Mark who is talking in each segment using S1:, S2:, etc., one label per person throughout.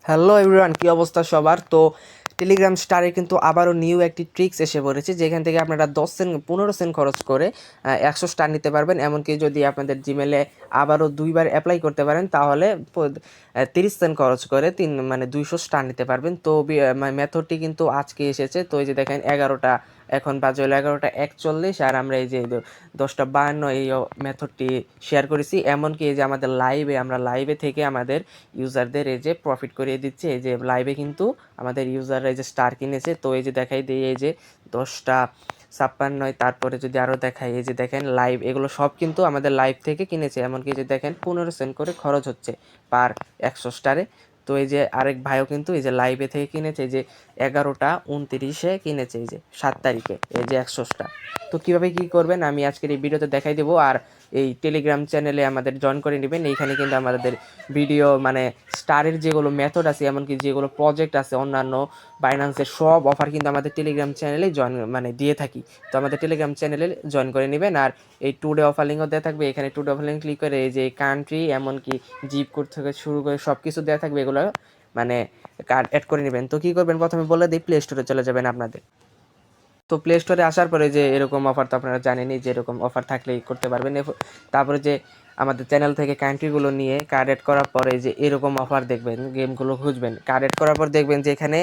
S1: Hello everyone, কী অবস্থা সবার? তো টেলিগ্রাম স্টারে কিন্তু আবারও নিউ একটি ট্রিক্স এসে পড়েছে, যেখান থেকে আপনারা 10 সেন্ট 15 সেন্ট খরচ করে 100 স্টার নিতে পারবেন। এমনকি যদি আপনাদের জিমেলে আবারও 2বার অ্যাপ্লাই করতে পারেন তাহলে 30 সেন্ট খরচ করে 200 স্টার নিতে পারবেন। তো মেথডটি কিন্তু আজকে এসেছে। তো এই যে দেখেন 11টা, এখন বাজে হলো 11টা 41, আর আমরা এই যে 10টা 52 এই মেথডটি শেয়ার করেছি। এমনকি এই যে আমাদের আমরা লাইভে থেকে আমাদের ইউজারদের এই যে প্রফিট করিয়ে দিচ্ছে। এই যে লাইভে কিন্তু আমাদের ইউজাররা এই যে স্টার কিনেছে। তো এই যে দেখাই দিই, এই যে 10টা 56, তারপরে যদি আরও দেখাই, এই যে দেখেন লাইভ, এগুলো সব কিন্তু আমাদের লাইভ থেকে কিনেছে। এমনকি যে দেখেন 15 সেন্ট করে খরচ হচ্ছে পার 100 স্টারে। তো এই যে আরেক ভাইও কিন্তু এই যে লাইভে থেকে কিনেছে, এই যে 11টা 29 কিনেছে, এই যে 7 তারিখে, এই যে 100 স্টার। তো কীভাবে কী করবেন আমি আজকের এই ভিডিওতে দেখাই দেবো। আর এই টেলিগ্রাম চ্যানেলে আমাদের জয়েন করে নেবেন। এইখানে কিন্তু আমাদের ভিডিও স্টারের যেগুলো মেথড আছে, এমনকি যেগুলো প্রজেক্ট আছে অন্যান্য বাইন্যান্সের সব অফার কিন্তু আমাদের টেলিগ্রাম চ্যানেলে দিয়ে থাকি। তো আমাদের টেলিগ্রাম চ্যানেলে জয়েন করে নেবেন। আর এই টুডে অফার লিঙ্কও দেওয়া থাকবে। এখানে টুডে অফার লিঙ্ক ক্লিক করে এই যে কান্ট্রি, এমনকি জিপ কোড থেকে শুরু করে সব কিছু দেওয়া থাকবে। এগুলো কার্ড অ্যাড করে নেবেন। তো কী করবেন, প্রথমে বলে দিই, প্লে স্টোরে চলে যাবেন আপনাদের। তো প্লে স্টোরে আসার পরে যে এরকম অফার তো আপনারা জানেনই, যে এরকম অফার থাকলেই করতে পারবেন। তারপরে যে আমাদের চ্যানেল থেকে কান্ট্রিগুলো নিয়ে কার্ড অ্যাড করার পরে যে এরকম অফার দেখবেন, গেমগুলো খুঁজবেন। কার্ড অ্যাড করার পর দেখবেন যে এখানে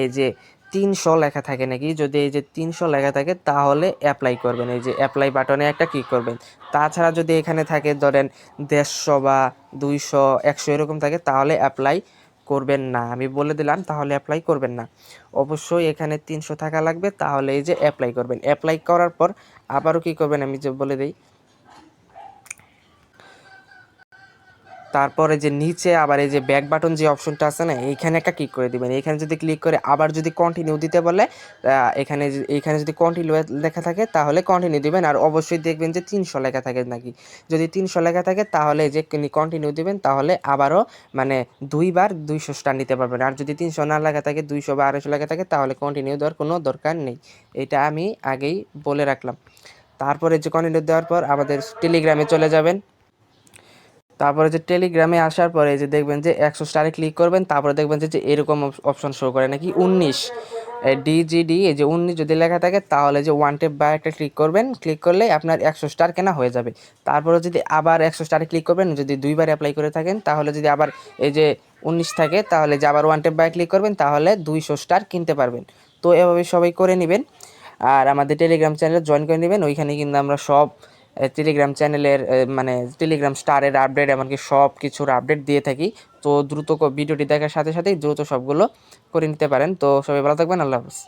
S1: এই যে 300 লেখা থাকে নাকি, যদি এই যে 300 লেখা থাকে তাহলে অ্যাপ্লাই করবেন। এই যে অ্যাপ্লাই বাটনে একটা ক্লিক করবেন। তাছাড়া যদি এখানে থাকে ধরেন 150 বা 200 100 এরকম থাকে তাহলে অ্যাপ্লাই করবেন না। আমি বলে দিলাম, তাহলে অ্যাপ্লাই করবেন না। অবশ্যই এখানে 300 থাকা লাগবে, তাহলে এই যে অ্যাপ্লাই করবেন। অ্যাপ্লাই করার পর আবারও কী করবেন আমি যে বলে দিই। তারপরে যে নিচে আবার এই যে ব্যাক বাটন যে অপশনটা আছে না, এইখানে একটা ক্লিক করে দিবেন। এইখানে যদি ক্লিক করে আবার যদি কন্টিনিউ দিতে বলে, এইখানে যদি কন্টিনিউ লেখা থাকে তাহলে কন্টিনিউ দিবেন। আর অবশ্যই দেখবেন যে 300 লেখা থাকে নাকি। যদি 300 লেখা থাকে তাহলে যে কন্টিনিউ দিবেন, তাহলে আবারও 2বার 200 স্টার নিতে পারবেন। আর যদি 300 না লেখা থাকে, 200 বা 250 লেখা থাকে, তাহলে কন্টিনিউ দেওয়ার কোনো দরকার নেই। এটা আমি আগেই বলে রাখলাম। তারপরে যে কন্টিনিউ দেওয়ার পর আমাদের টেলিগ্রামে চলে যাবেন। তারপরে যে টেলিগ্রামে আসার পরে যে দেখবেন যে 100 স্টারে ক্লিক করবেন। তারপরে দেখবেন যে এরকম অপশন শো করে নাকি 19 ডিজিডি, এই যে 19 যদি লেখা থাকে তাহলে যে ওয়ান টেপ বা একটা ক্লিক করবেন। ক্লিক করলে আপনার 100 স্টার কেনা হয়ে যাবে। তারপরে যদি আবার 100 স্টারে ক্লিক করবেন, যদি 2বার অ্যাপ্লাই করে থাকেন, তাহলে যদি আবার এই যে 19 থাকে তাহলে যে আবার ওয়ান টেপ বাই ক্লিক করবেন, তাহলে 200 স্টার কিনতে পারবেন। তো এভাবে সবাই করে নেবেন। আর আমাদের টেলিগ্রাম চ্যানেলে জয়েন করে নেবেন। ওইখানে কিন্তু আমরা সব টেলিগ্রাম চ্যানেলের টেলিগ্রাম স্টারের আপডেট, এমনকি সব কিছুর আপডেট দিয়ে থাকি। তো দ্রুত ভিডিওটি দেখার সাথে সাথেই দ্রুত সবগুলো করে নিতে পারেন। তো সবাই ভালো থাকবেন। আল্লাহ হাফেজ।